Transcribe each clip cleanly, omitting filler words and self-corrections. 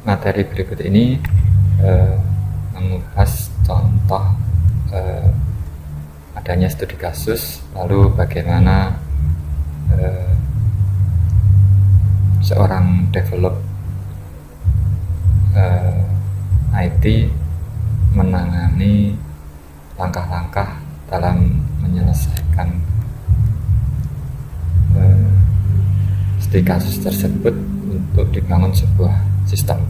materi berikut ini mengupas contoh adanya studi kasus, lalu bagaimana seorang develop IT menangani langkah-langkah dalam menyelesaikan studi kasus tersebut untuk dibangun sebuah sistem.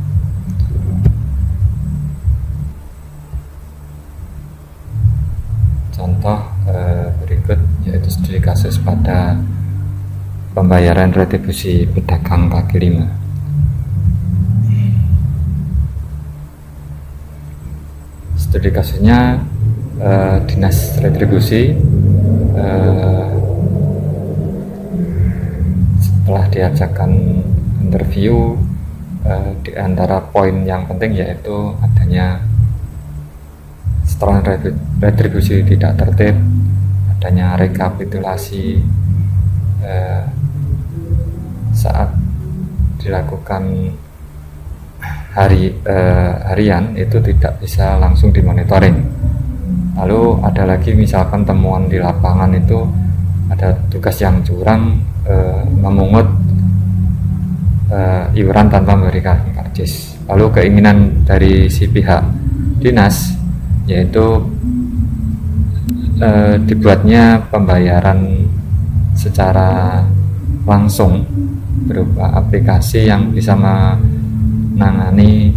Contoh berikut yaitu studi kasus pada pembayaran retribusi pedagang kaki lima. Studi kasusnya dinas retribusi setelah diajakkan interview, di antara poin yang penting yaitu adanya setoran retribusi tidak tertib, adanya rekapitulasi saat dilakukan harian itu tidak bisa langsung dimonitoring. Lalu ada lagi misalkan temuan di lapangan itu ada tugas yang curang, memungut iuran tanpa memberikan karcis. Lalu keinginan dari si pihak dinas yaitu dibuatnya pembayaran secara langsung berupa aplikasi yang bisa menangani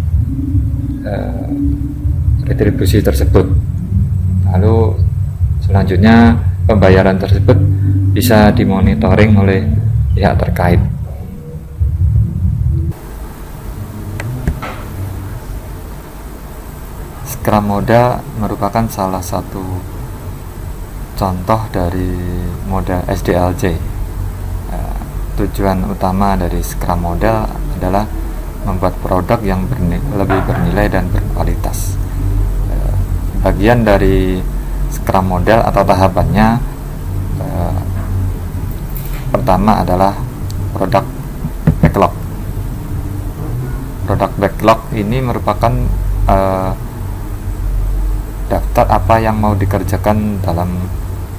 retribusi tersebut. Lalu selanjutnya pembayaran tersebut bisa dimonitoring oleh pihak terkait. Scrum model merupakan salah satu contoh dari model SDLC. Tujuan utama dari Scrum model adalah membuat produk yang lebih bernilai dan berkualitas. Bagian dari Scrum model atau tahapannya, pertama adalah produk backlog. Produk backlog ini merupakan daftar apa yang mau dikerjakan dalam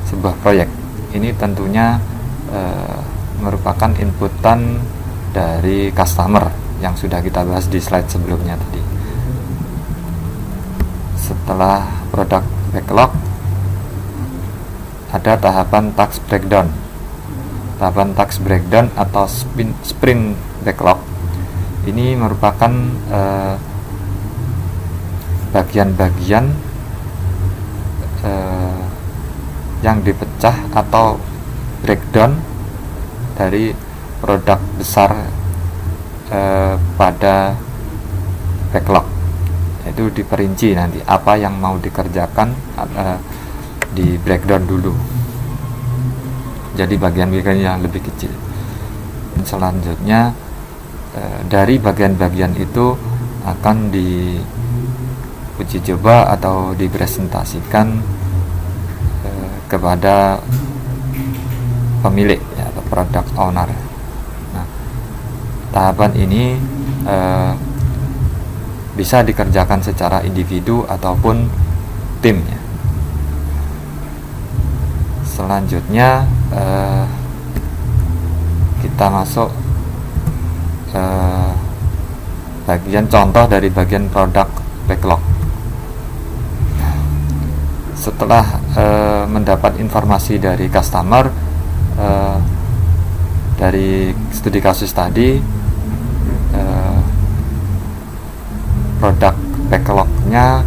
sebuah proyek. Ini tentunya merupakan inputan dari customer yang sudah kita bahas di slide sebelumnya tadi. Setelah produk backlog, ada tahapan task breakdown. Tahapan task breakdown atau sprint backlog ini merupakan bagian-bagian yang dipecah atau breakdown dari produk besar pada backlog. Itu diperinci nanti apa yang mau dikerjakan di breakdown dulu, jadi bagian-bagian yang lebih kecil. Dan selanjutnya dari bagian-bagian itu akan diuji coba atau dipresentasikan kepada pemilik atau product owner. Nah, tahapan ini bisa dikerjakan secara individu ataupun tim ya. Selanjutnya kita masuk bagian contoh dari bagian produk backlog. Setelah mendapat informasi dari customer dari studi kasus tadi, produk backlognya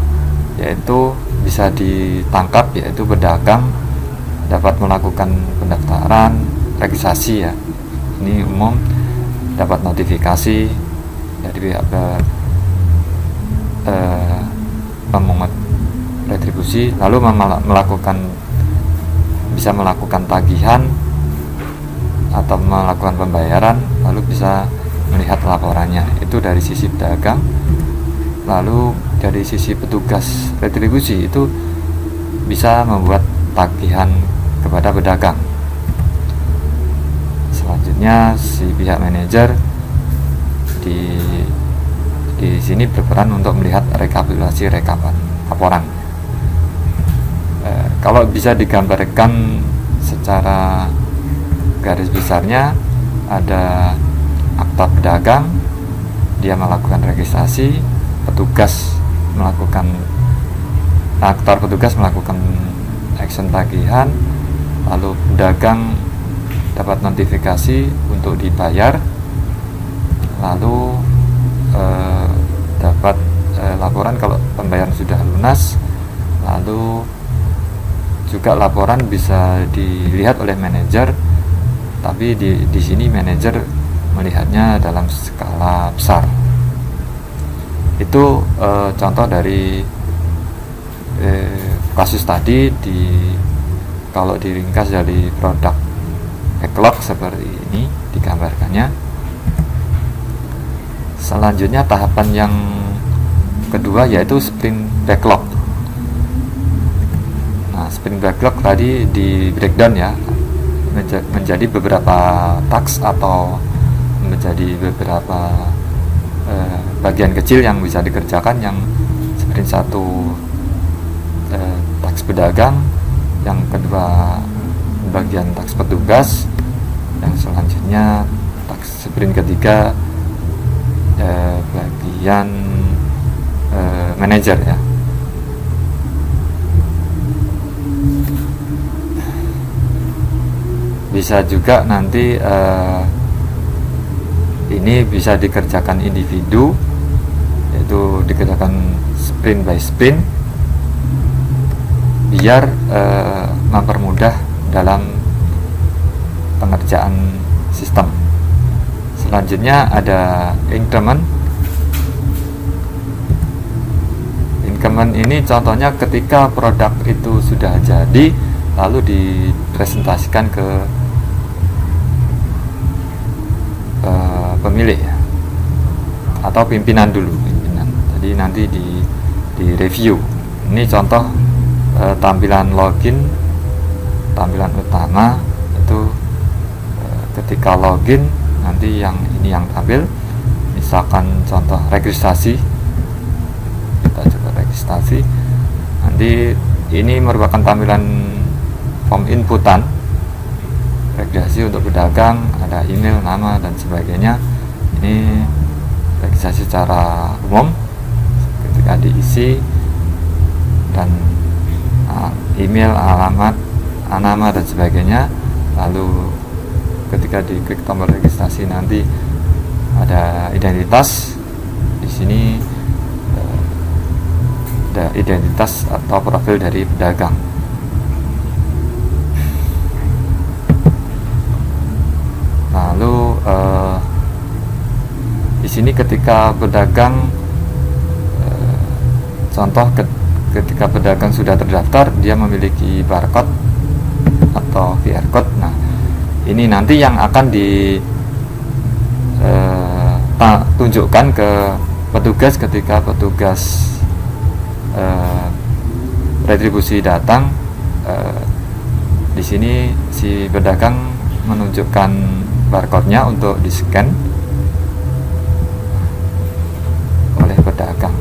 yaitu bisa ditangkap, yaitu pedagang dapat melakukan pendaftaran, registrasi ya, ini umum, dapat notifikasi dari pihak pemungut retribusi, lalu bisa melakukan tagihan atau melakukan pembayaran, lalu bisa melihat laporannya. Itu dari sisi pedagang. Lalu dari sisi petugas retribusi itu bisa membuat tagihan kepada pedagang. Selanjutnya si pihak manajer di sini berperan untuk melihat rekapitulasi rekapan laporan. Kalau bisa digambarkan secara garis besarnya, ada akta pedagang, dia melakukan registrasi, petugas melakukan action tagihan, lalu pedagang dapat notifikasi untuk dibayar, lalu dapat laporan kalau pembayaran sudah lunas, lalu juga laporan bisa dilihat oleh manajer, tapi di sini manajer melihatnya dalam skala besar. Itu contoh dari kasus tadi. Kalau diringkas dari produk backlog seperti ini digambarkannya. Selanjutnya tahapan yang kedua yaitu sprint backlog. Nah, sprint backlog tadi di breakdown ya menjadi beberapa task atau menjadi beberapa bagian kecil yang bisa dikerjakan. Yang sprint 1 task pedagang, yang kedua bagian task petugas, yang selanjutnya task sprint ketiga bagian manajer ya. Bisa juga nanti ini bisa dikerjakan individu, yaitu dikerjakan sprint by sprint, biar mempermudah dalam pengerjaan sistem. Selanjutnya ada increment. Increment ini contohnya ketika produk itu sudah jadi lalu dipresentasikan ke pemilik ya, atau pimpinan dulu, jadi nanti di review. Ini contoh tampilan login, tampilan utama itu ketika login nanti yang ini yang tampil. Misalkan contoh registrasi, kita coba registrasi. Nanti ini merupakan tampilan form inputan registrasi untuk pedagang, ada email, nama dan sebagainya. Ini registrasi secara umum, ketika diisi dan email, alamat, nama dan sebagainya. Lalu ketika diklik tombol registrasi nanti ada identitas. Di sini ada identitas atau profil dari pedagang. Lalu di sini ketika pedagang contoh ketika pedagang sudah terdaftar, dia memiliki barcode atau QR code. Nah, ini nanti yang akan ditunjukkan ke petugas ketika petugas retribusi datang. Di sini si pedagang menunjukkan barcode-nya untuk di-scan oleh pedagang.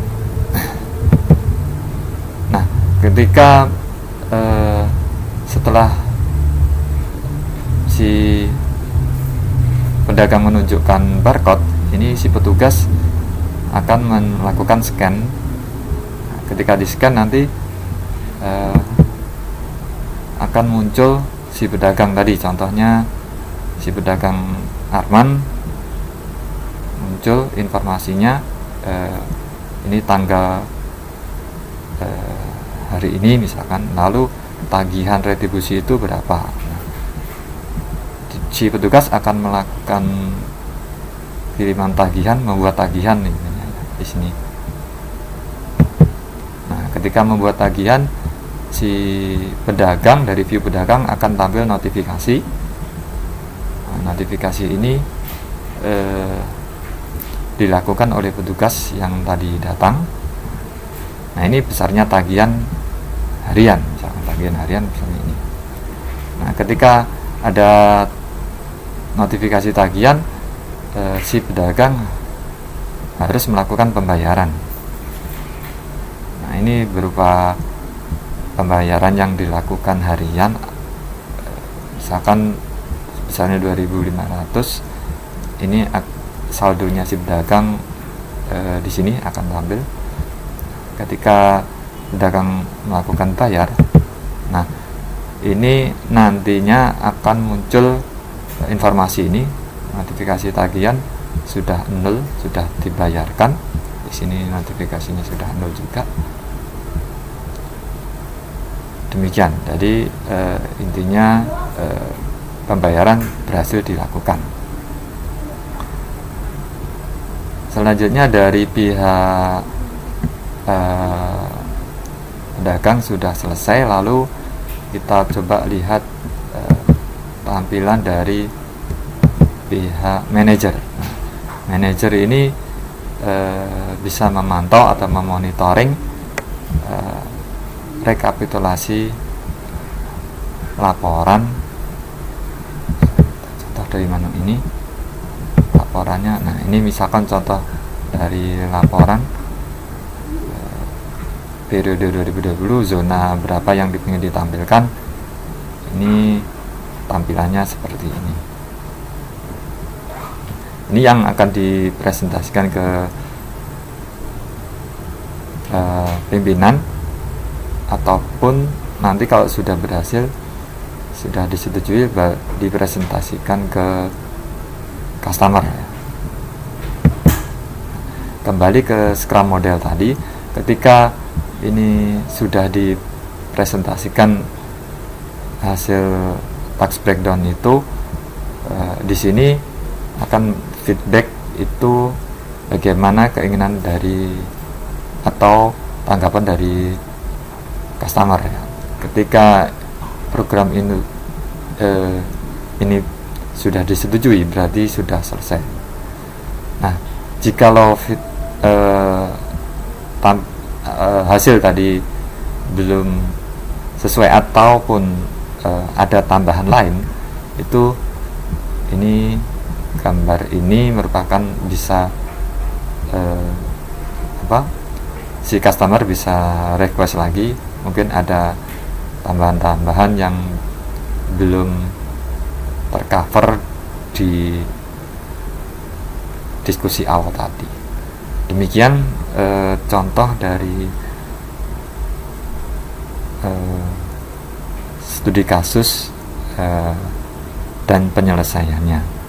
Nah, ketika setelah si pedagang menunjukkan barcode, ini si petugas akan melakukan scan. Ketika di-scan nanti akan muncul si pedagang tadi, contohnya si pedagang Arman, muncul informasinya ini tanggal hari ini misalkan, lalu tagihan retribusi itu berapa. Si petugas akan melakukan kiriman tagihan, membuat tagihan nih di sini. Nah, ketika membuat tagihan, si pedagang dari view pedagang akan tampil notifikasi. Nah, notifikasi ini dilakukan oleh petugas yang tadi datang. Nah, ini besarnya tagihan harian, misalkan tagihan harian misalnya ini. Nah, ketika ada notifikasi tagihan, si pedagang harus melakukan pembayaran. Nah, ini berupa pembayaran yang dilakukan harian, misalkan misalnya 2.500, ini saldonya SIP dagang di sini akan tampil ketika pedagang melakukan bayar. Nah, ini nantinya akan muncul informasi ini, notifikasi tagihan sudah 0, sudah dibayarkan. Di sini notifikasinya sudah 0 juga. Demikian. Jadi intinya pembayaran berhasil dilakukan. Selanjutnya dari pihak pedagang sudah selesai, lalu kita coba lihat tampilan dari pihak manajer. Nah, manajer ini bisa memantau atau memonitoring rekapitulasi laporan. Contoh dari mana ini laporannya? Nah, ini misalkan contoh dari laporan periode 2020, zona berapa yang ingin ditampilkan. Ini tampilannya seperti ini. Ini yang akan dipresentasikan ke pimpinan, ataupun nanti kalau sudah berhasil, sudah disetujui, dipresentasikan ke customer. Kembali ke Scrum model tadi, ketika ini sudah dipresentasikan hasil tax breakdown itu, di sini akan feedback itu bagaimana keinginan dari atau tanggapan dari customer ya. Ketika program ini sudah disetujui, berarti sudah selesai. Nah, jikalau hasil tadi belum sesuai ataupun ada tambahan lain, itu ini gambar ini merupakan bisa si customer bisa request lagi, mungkin ada tambahan-tambahan yang belum tercover di diskusi awal tadi. Demikian contoh dari studi kasus dan penyelesaiannya.